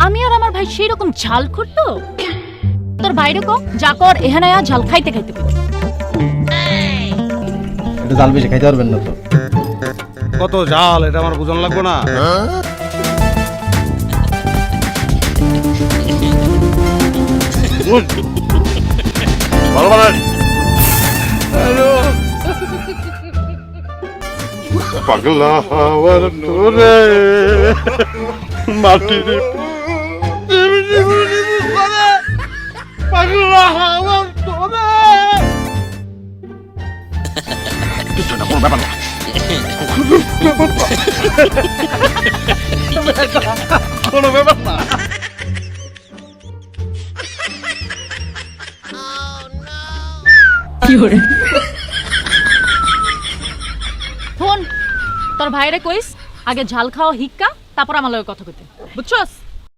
আমি আর আমার ভাই সেই রকম ঝাল করতো তোর বাইরে কো যা কর এখানে আয়া ঝাল খাইতে খাইতে কর। এটা জাল বেশি খাইতে পারবেন না তো। কত জাল এটা আমার বুঝন লাগবো না। ভালো বানান। পাগলা হাওয়ার তোরে মাটির পাগলা হাওয়ার তোরে কিছু না কোনো ব্যাপার না। কোনো ব্যাপার না। ফোন তোর ভাইরে কইস আগে ঝাল খাওয়া হিক্কা তারপর আমার লগে কথা কইতে বুঝছস।